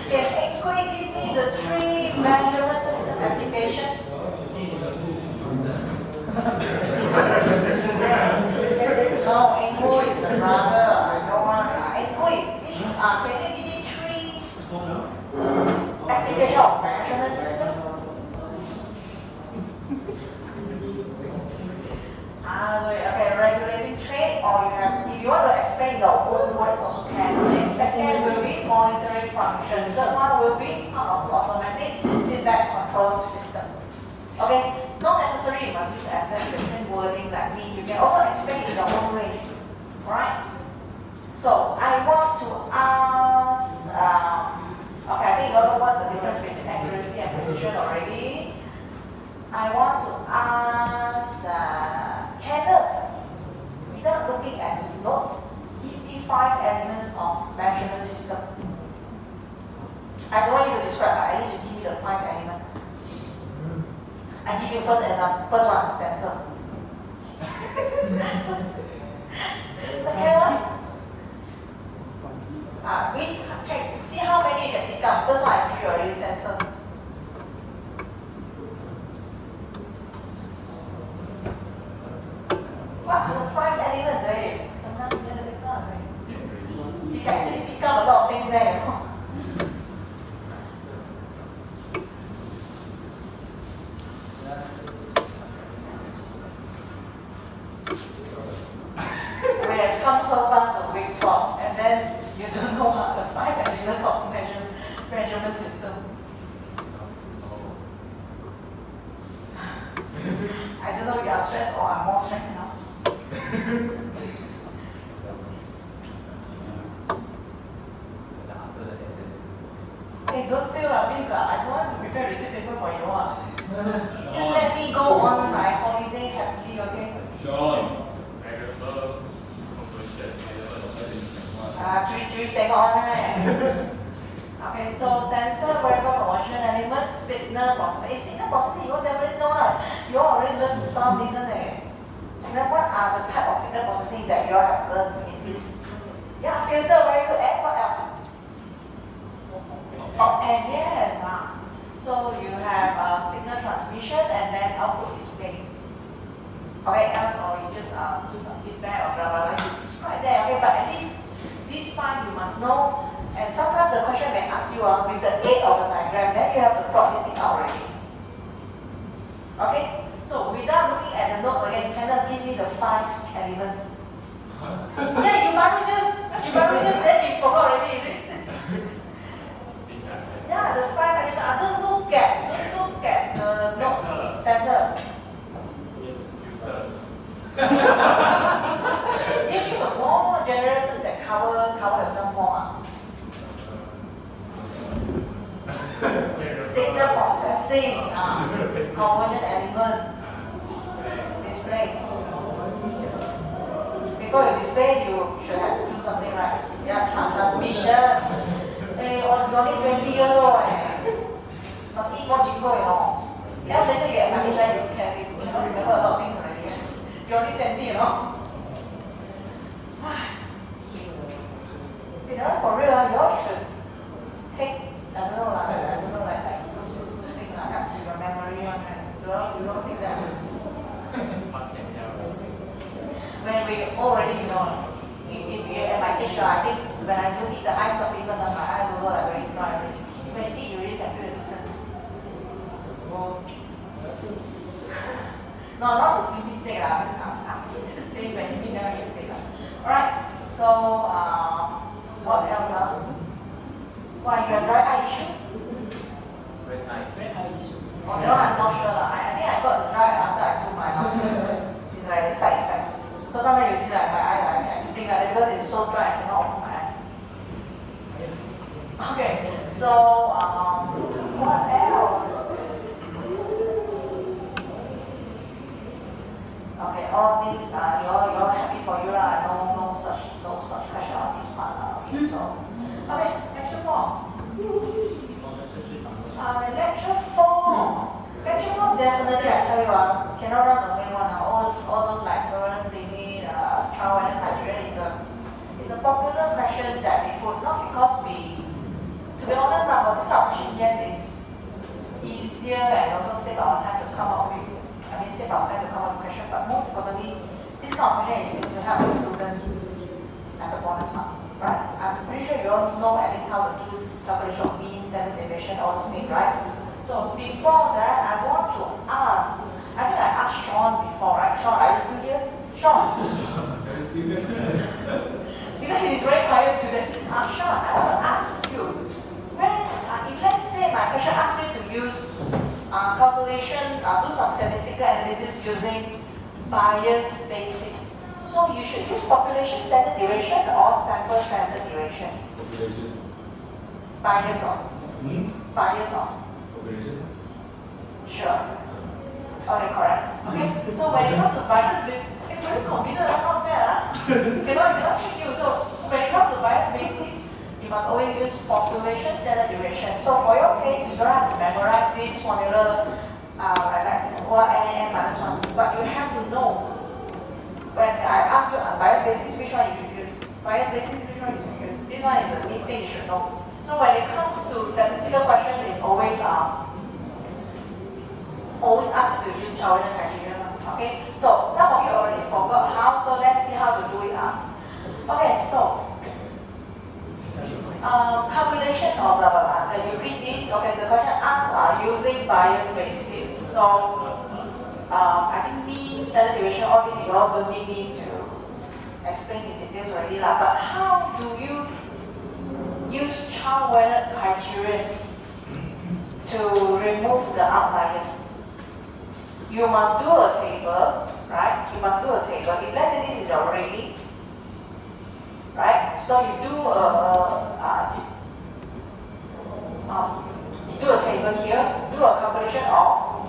Can Inqui give me the 3 measurement system application? No, Inqui is the brother. I don't want Inqui. Can you give me 3 application of measurement system? Okay, regulating trade, or you have, if you want to explain your own words also can. The second will be monitoring function. Third one will be automatic feedback control system. Okay, not necessarily you must use the same wording like me. You can also explain in your own way. Alright? So I want to ask, okay, I think you know what's the difference between accuracy and precision already. I want to ask Kenneth, without looking at his notes, give me 5 elements of measurement system. I don't want you to describe, but at least you give me the 5 elements. I give you first example, first one, sensor. Second one, okay, see how many you can pick up. First one I give you already, sensor. What are the 5 elements? Sometimes it's not. You can actually pick up a lot of things there. We have come so far to week 12, and then you don't know what the 5 elements of measurement system. I don't know if you are stressed or I'm more stressed now. Hey, don't feel like this. I don't want to prepare receipt paper for you. Just let me go on my holiday happily, okay? Take on, right? Okay, so sensor, wearable conversion elements, signal processing. Signal processing, you already know that. You already learned some, isn't it? Signal, what are the type of signal processing that you have learned in this? Yeah, filter, very good. And what else? Oh, and yes. So you have signal transmission and then output display. Okay, or you just do some feedback or blah blah blah. Just describe that. Okay, but at least these 5 you must know. And sometimes the question may ask you with the aid of the diagram, then you have to plot this thing out already. Okay? So without looking at the notes again, you cannot give me the 5 elements. Yeah, you probably just then you forgot already, is it? Yeah, the 5 elements. Don't look at the notes. Sensor. Give you a more generator that cover yourself more. Signal processing, conversion element, display. Before you display, you should have to do something right. Yeah, transmission. Hey, you're only 20 years old. Must eat more cheaper, you know. Yeah, later you get money, right? You cannot remember a lot of things already. You're only 20, you know. You know, for real, you all should take, I don't know, like thing like your memory on it. You don't think that? When we already, you know, if you at my age, I think when I do eat the eye supplement, my eye will go like very dry already. When you eat, you really can feel the difference. No, not the sleeping thing. I'm just saying when you never eat thing. Alright, so what else? Why you have dry eye issue? Red eye issue. Oh, you know, I'm not sure. I think I got the dry after I took my last It's like a side effect. So sometimes you see like my eye, like, I think like that because it's so dry, I cannot open my eye. Okay, so what else? Okay, all these you're happy for you lah. No such question on this part. Okay, so lecture 4. Lecture 4 definitely I tell you cannot run away one. All those like tolerance limit, trial and criterion is a popular question that we put not because we kind of question, yes, is easier and also save our time to come up with, save our time to come up with question, but most importantly, this kind of question is to help the student as a bonus mark, right? I'm pretty sure you all know at least how to do calculation of mean, standard deviation, all those things, right? So before that, I want to ask, I think I asked Sean before, right? Sean, are you still here? Sean? Because he's very quiet today. Sean, I want to ask you, if let's say my question asks you to use calculation, do some statistical analysis using bias basis. So you should use population standard deviation or sample standard deviation. Population. Bias on. Bias on. Population. Sure. Okay, correct. Okay, so when it comes to bias basis, very confident, not bad. Cannot trick you. So when it comes to bias basis, you must always use population standard deviation. So for your case, you don't have to memorize this formula like that, or n minus 1, but you have to know. When I ask you on bias basis, which one you should use? Bias basis, which one you should use? This one is the least thing you should know. So when it comes to statistical questions, it's always ask you to use Chauvian criteria. Okay, so some of you already forgot how, so let's see how to do it. Okay, so calculation of blah blah blah. When you read this, okay, the question asks using bias basis. So I think mean, standard deviation, all these you all don't need me to explain in details already lah. But how do you use Chauvian criteria to remove the outliers? You must do a table, right? You must do a table. If let's say this is your rating, right? So you do a table here, do a calculation of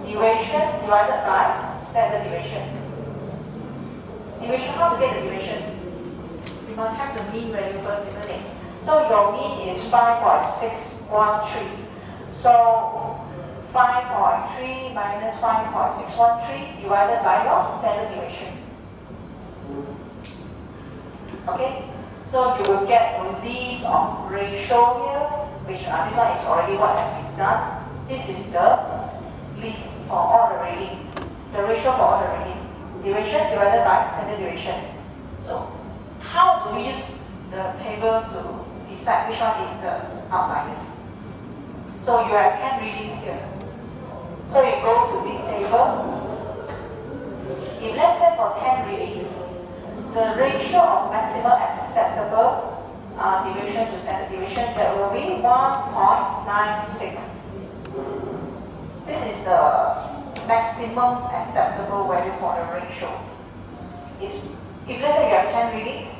deviation divided by standard deviation. Deviation, how to get the deviation? You must have the mean value first, isn't it? So your mean is 5.613. So 5.3 minus 5.613 divided by your standard deviation. Okay, so you will get a list of ratio here, which this one is already what has been done. This is the list for all the rating, the ratio for all the rating. Deviation divided by standard deviation. So how do we use the table to decide which one is the outliers? So you have 10 readings here. So you go to this table. If let's say for 10 readings, the ratio of maximum acceptable deviation to standard deviation, that will be 1.96. This is the maximum acceptable value for the ratio. If let's say you have 10 readings,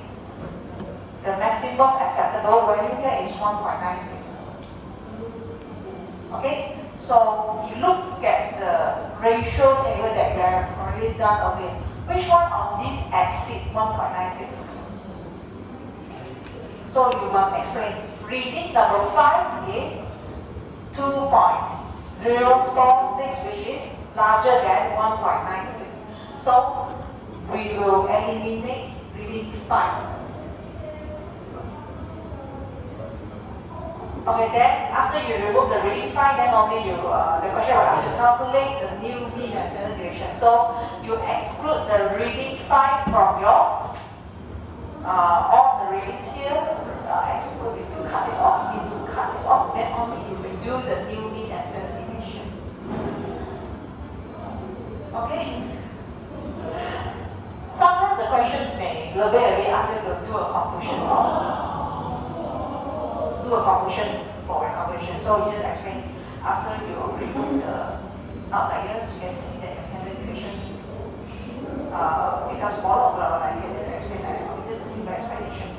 the maximum acceptable value here is 1.96. Okay? So you look at the ratio table that we have already done. Okay, which one of these exceeds 1.96? So you must explain. Reading number 5 is 2.046, which is larger than 1.96. So we will eliminate reading 5. Okay, then after you remove the reading 5, then only the question will ask you to calculate the new mean and standard deviation. So you exclude the reading 5 from your all the readings here. Exclude this, cut this off, then only you will do the new mean and standard deviation. Okay. Sometimes the question may a little bit ask you to do a conclusion for your calculation. So you just explain after you remove the outliers, you can see that your standard deviation becomes smaller, blah, blah, blah. You can just explain that. This is a simple explanation.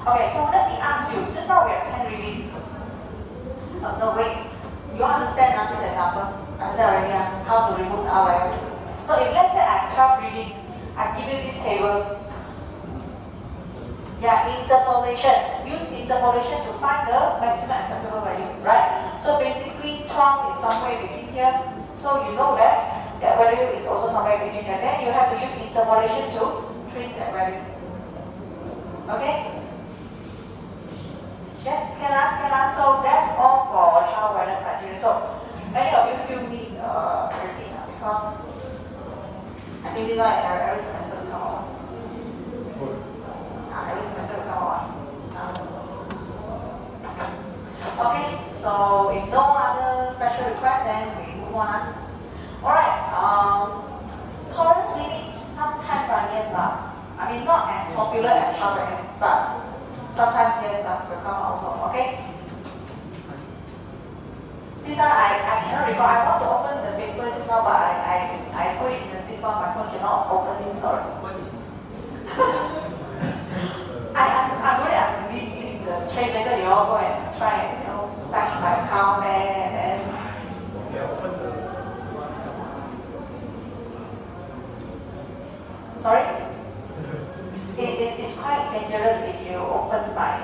Okay, so let me ask you, just now we have 10 readings. No, wait. You understand now this example? Understand already how to remove the outliers? So if let's say I have 12 readings, I give you these tables. Yeah, interpolation. Use interpolation to find the maximum acceptable value, right? So basically 12 is somewhere between here. So you know that value is also somewhere between here. Then you have to use interpolation to trace that value. Okay? Yes? So that's all for child weather criteria. So many of you still need repeat because I think this one every semester will come on. Every semester will come on. Okay, so if no other special requests, then we move on. Alright, tolerance limit sometimes yes, I mean not as popular as child weather, but sometimes yes, will come also. Okay. This one I cannot recall. I want to open the paper just now, but I put it in the zip on my phone. Cannot open it. Sorry. I'm leaving the train later. You all go and try and sign my account there and then. Sorry. It's quite dangerous if you open my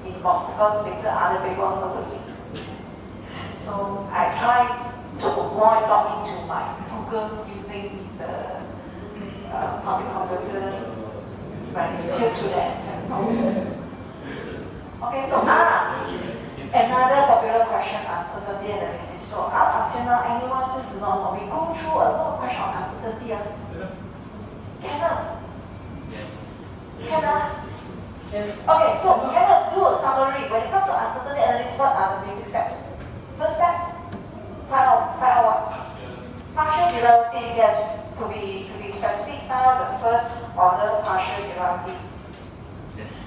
inbox because later other people also will read. So I try to avoid logging into my Google using the public computer, but it's still too late. Okay, so another popular question, uncertainty analysis. So up until now, anyone still do not know. We go through a lot of questions on uncertainty. Cannot. Okay, so we cannot do a summary. When it comes to uncertainty analysis, what are the basic steps? First steps, find out what? Partial derivative, yes, to be specific, find out the first order partial derivative.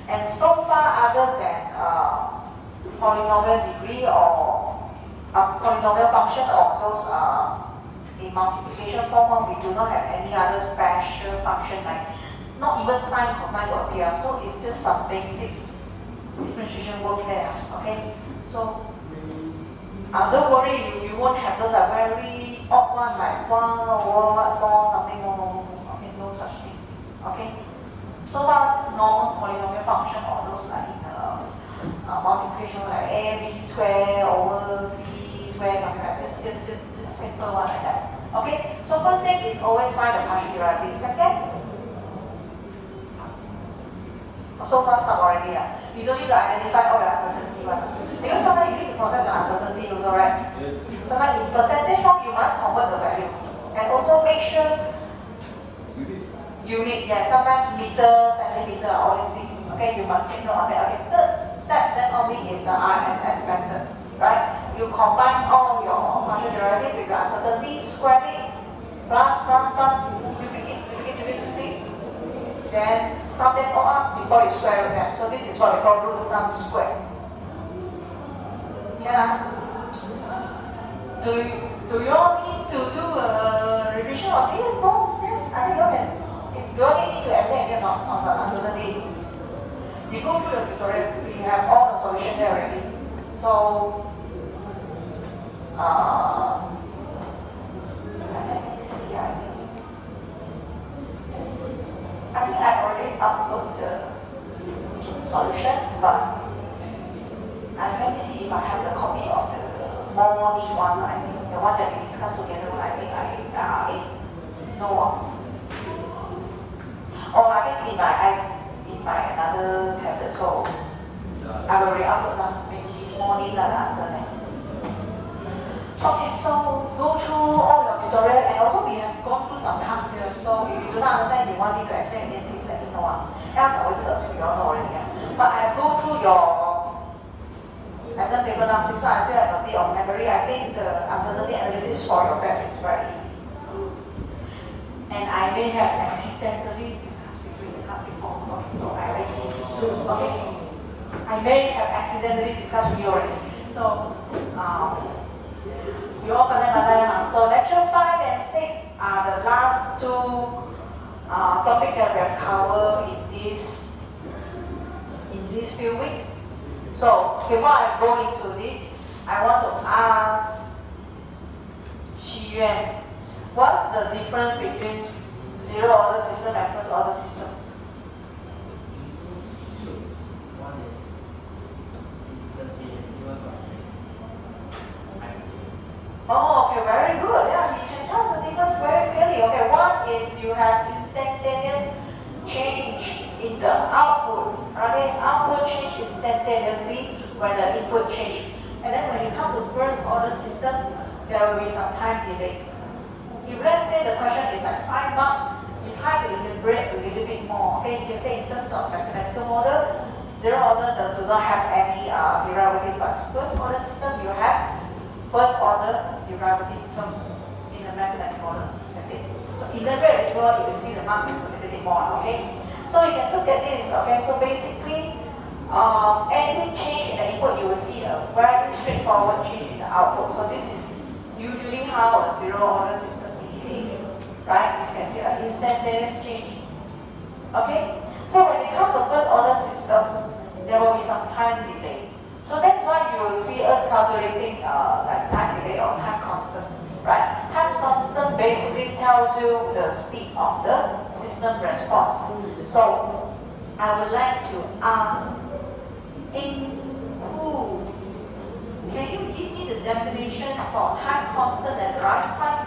And so far, other than polynomial degree or polynomial function or those in multiplication form, we do not have any other special function like not even sine, cosine will appear. So it's just some basic differentiation work there. Okay, so. Don't worry, you won't have those very odd one like 1 over 4 something. No. Okay, no such thing. Okay, so far this is normal polynomial function or those like multiplication like a b square over c square something like this. Just simple one like that. Okay, so first thing is always find the partial derivative. Second, so far start already. You don't need to identify all your uncertainty one. Because sometimes you need to process your uncertainty also, right? Sometimes in percentage form, you must convert the value. And also make sure unit, sometimes meter, centimeter, all these things. Okay, you must take note of that. Okay, third step then only is the RMSS method, right? You combine all your partial derivative with your uncertainty, square it, plus, duplicate the same. Then sum them all up before you square them. So this is what we call root sum square. Do you all need to do a revision of this? No? Yes, I think you all can. You only need to explain again on uncertainty. You go through the tutorial, we have all the solution there already. So, let me see, I think I already uploaded the solution, but let me see if I have the copy of the morning one. I think the one that we discussed together. I think no one. Oh, I think in my another tablet. So I will re-upload that. Maybe this morning the answer then. Okay, so go through all your tutorial and also we have gone through some tasks here. So if you do not understand, you want me to explain again, please let me know. Else I will just assume you all know already. But I have go through your lesson paper last week, so I still have a bit of memory. I think the uncertainty analysis for your batch is very easy. And I may have accidentally discussed with you in the class before. Okay, so I already. Okay. I may have accidentally discussed with you already. So you all pandai. So lecture 5 and 6 are the last two topics that we have covered in these few weeks. So before I go into this, I want to ask Xi Yuan, what's the difference between zero order system and first order system? One is instantaneous, Oh, okay, very good. Yeah, you can tell the difference very clearly. Okay, one is you have instantaneous change in the output. Okay, output change instantaneous. instantaneously when the input change. And then when you come to first order system, there will be some time delay. If let's say the question is like 5 marks, you try to elaborate a little bit more. Okay, you can say in terms of mathematical model, zero order do not have any derivative, but first order system you have first order derivative terms in the mathematical model. That's it. So elaborate a little more, you will see the marks is a little bit more. Okay, so you can look at this. Okay, so basically, anything change in the input, you will see a very straightforward change in the output. So this is usually how a zero order system behaves, right? You can see an instantaneous change. Okay, so when it comes to first order system, there will be some time delay. So that's why you will see us calculating like time delay or time constant, right? Time constant basically tells you the speed of the system response. So I would like to ask, can you give me the definition for time constant and rise time?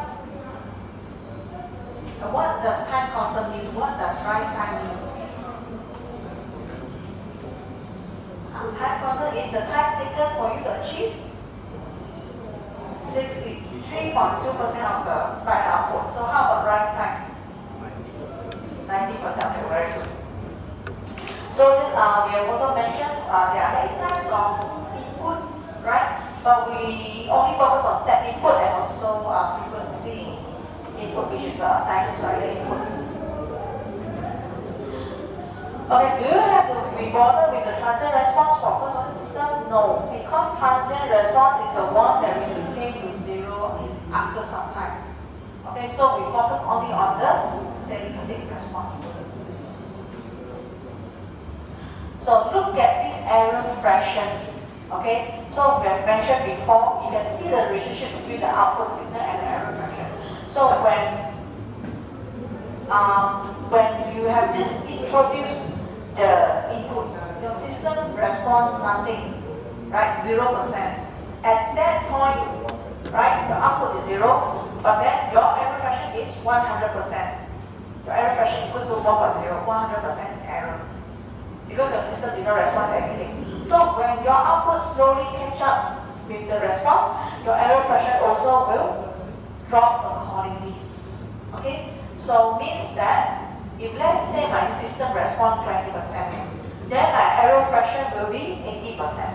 What does time constant mean? What does rise time mean? Time constant is the time taken for you to achieve 63.2% of the final output. So how about rise time? 90%. Okay, very good. So this we have also mentioned there are many types of input, right? But we only focus on step input and also frequency input, which is sinusoidal input. Okay, do you have to be bothered with the transient response for first order system? No, because transient response is the one that will decay to zero after some time. Okay, so we focus only on the steady state response. So look at this error fraction. Okay, so we have mentioned before, you can see the relationship between the output signal and the error fraction. So when you have just introduced the input, your system responds nothing, right? 0%. At that point, right, your output is 0, but then your error fraction is 100%. Your error fraction equals to 1.0, 100% error. Because your system did not respond to anything. So when your output slowly catch up with the response, your error fraction also will drop accordingly. Okay? So means that if let's say my system responds 20%, then my error fraction will be 80%.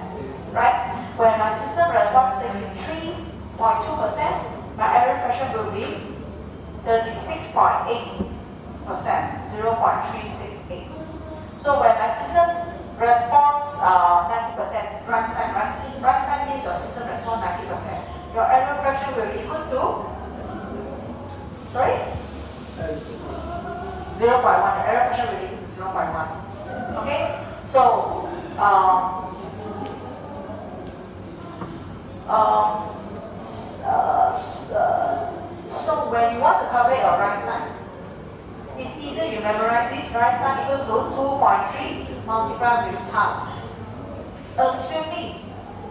Right? When my system responds 63.2%, my error fraction will be 36.8%, 0.368. So when my system responds 90%, rise time, right? Rise time means your system responds 90%. Your error fraction will be equal to, sorry? 0.1. Your error fraction will be equal to 0.1. Okay? So, so when you want to calculate your rise time, it's either you memorize this, rise time equals to 2.3 multiplied with time. Assuming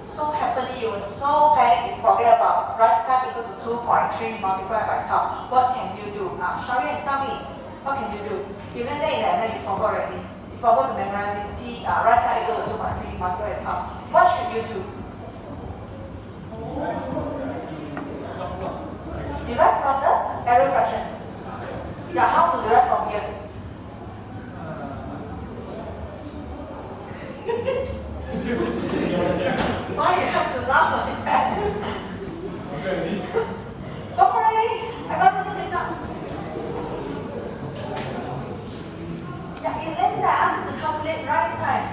so happily you were so panicked you forget about rise time equals to 2.3 multiplied by tau. What can you do? Now, Sharia, tell me, what can you do? If let's say in the exam you forgot already, you forgot to memorize this rise time equals to 2.3 multiplied by tau. What should you do? Derive from the error fraction. Yeah, how to derive from here? Why you have to laugh like that? Come already. I got to take up. Yeah, if let's say I ask you to calculate rise time,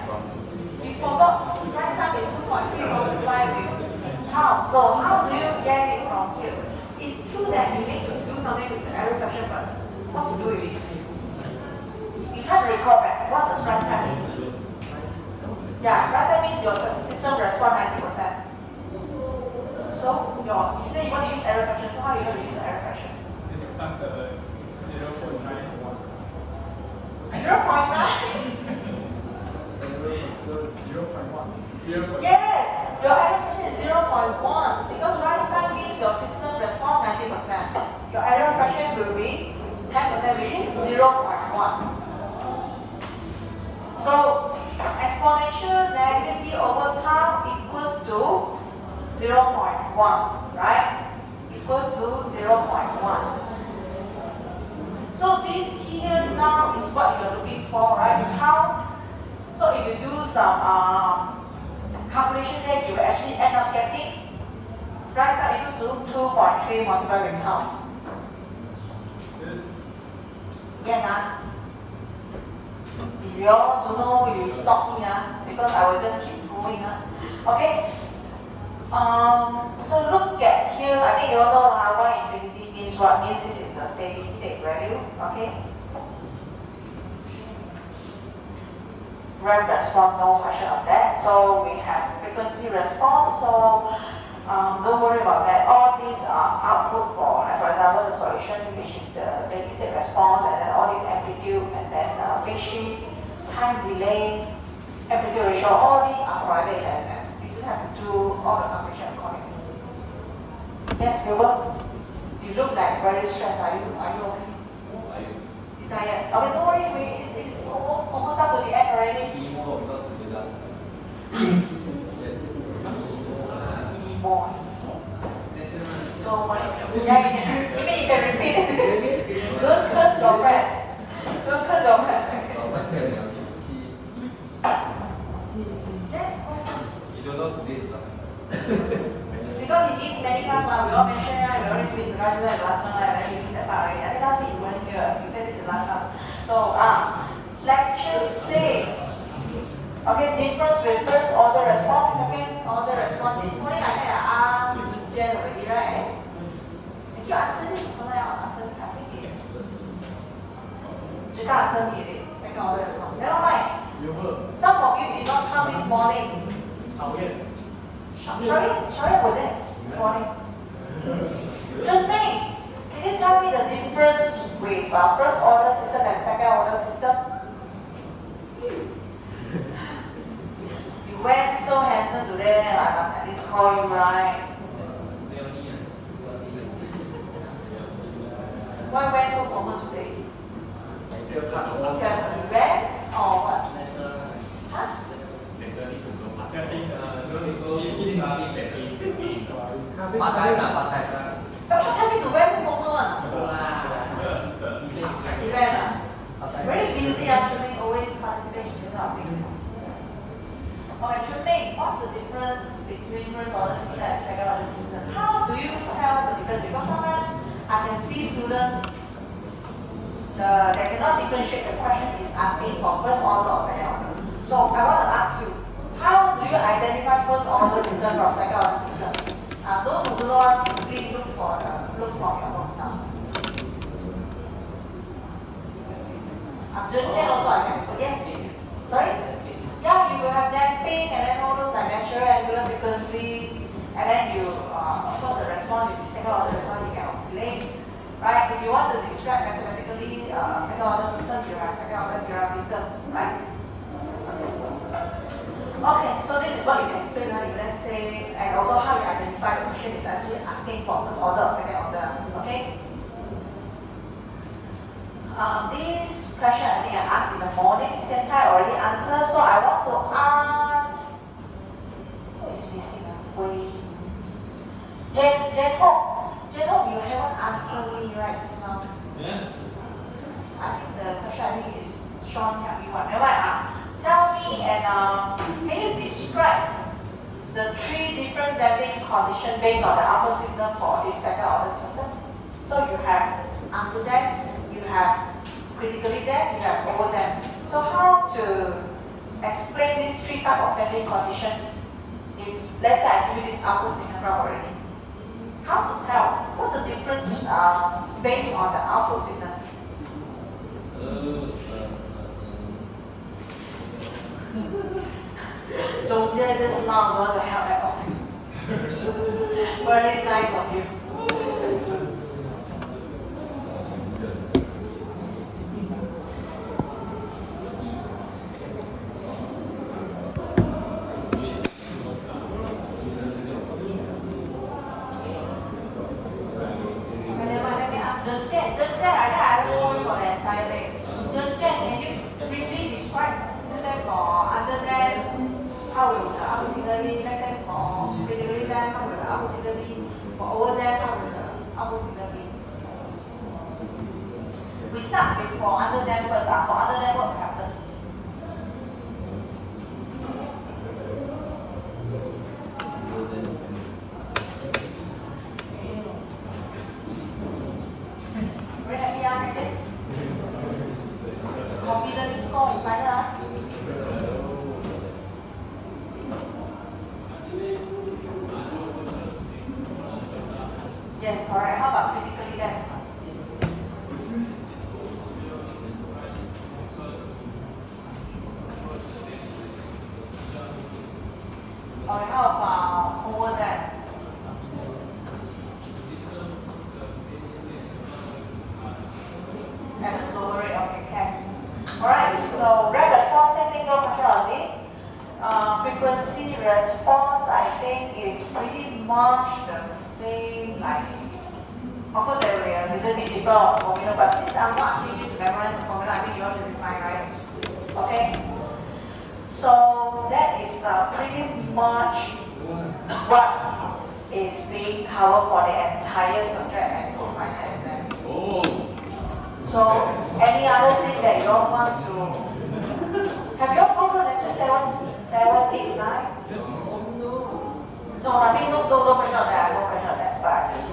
we forgot rise time is 2.3 multiplied with tau. So how do you get it from here? It's true that you need to do something with the error fraction, but what to do with it? You try to recall back. What does rise time mean? Yeah, rise time means your system responds 90%. So you say you want to use error fraction. So how are you going to use the error fraction? 0.9. Yes, your error fraction is 0.1 because rise time means your system responds 90%. Your error fraction will be 10%, which is 0.1. So exponential negativity over tau equals to 0.1, right? Equals to 0.1. So this t here now is what you're looking for, right? Tau. So if you do some calculation there, you will actually end up getting right side equals to 2.3 multiplied with tau. Yes, if you all don't know, you stop me, because I will just keep going. Okay. So look at here. I think you all know y infinity means what? Means this is the steady state value. Okay. Ramp response, no question of that. So we have frequency response. So don't worry about that. All these are output for example, the solution, which is the steady state response, and then all these amplitude, and then phase shift, time delay, amplitude ratio. All these are provided in exam. You just have to do all the calculation accordingly. Yes, Wilbur? You look like very stressed. Are you okay? You tired? Okay, don't worry. It's almost up to the end already. More. So much. Yeah, you mean you can repeat it? Don't curse your friend. Don't curse your friend. You don't know today's Because he missed many times, we all mentioned, right? We already finished the last time, and then he missed that part already. I think last week you weren't here. You said this is last class. So, lecture 6. Okay, difference with first order response, second order response. This morning I think I asked Jen already, right? Did you answer it? Someone else answered it. I think it's Jika answered me, is it? Second order response. Never mind. Some of you did not come this morning. Sorry, were there this morning? Mei, can you tell me the difference with first order system and second order system? You went so handsome today, I must at least call you, right? Why wear so formal today? You have event or what? Huh? Part-time need to wear so formal one. Event. Very busy actually, always participating in that thing. Okay, Chun-Ming, what's the difference between first order system and second order system? How do you tell the difference? Because sometimes I can see students they cannot differentiate the question is asking for first order or second order. So I want to ask you, how do you identify first order system from second order system? Those who don't know, please look from your notes now. Zhen also I can put, yes. Sorry? Yeah, you will have damping and then all those like natural angular frequency, and then you, of course, the response, you see second order response, you can oscillate. Right? If you want to describe mathematically second order system, you have second order derivative, right? Okay, so this is what you can explain now. Let's say, and also how you identify the question is actually asking for first order or second order. Okay? This question I think I asked in the morning, Sentai already answered, so I want to ask, who is missing? Jen-Hope, you haven't answered me right just now. Yeah. I think the question is Sean, yeah, you want. Never mind. Tell me and can you describe the 3 different damping conditions based on the output signal for this second order system? So you have under damp, you have critically damped, you have over damped. So how to explain these 3 types of damping conditions? If let's say I give you this output signal already. How to tell? What's the difference based on the output signal? Don't dare this mom want to help at all. Very nice of you. Can you briefly describe, let's say for under that auxiliary, let's say for critically there come with the auxiliary, for over there come with the auxiliary. We start with for under them first. For under them what will happen? Very happy, I said. Confidence score in final. Yes, correct. How about critically then? Okay, how about over there? At a slower rate, okay, can. Alright, so rate response, same thing, no pressure on this. Frequency response, I think, is pretty much the same, like, of course there will be a little bit different formula, but since I'm not asking you to memorize the formula, I think you all should be fine, right? Okay? So that is pretty much what is being covered for the entire subject and for final exam. So any other thing that you all want to have you all gone through lecture 7, 8, 9? No, I mean no pressure on that, but just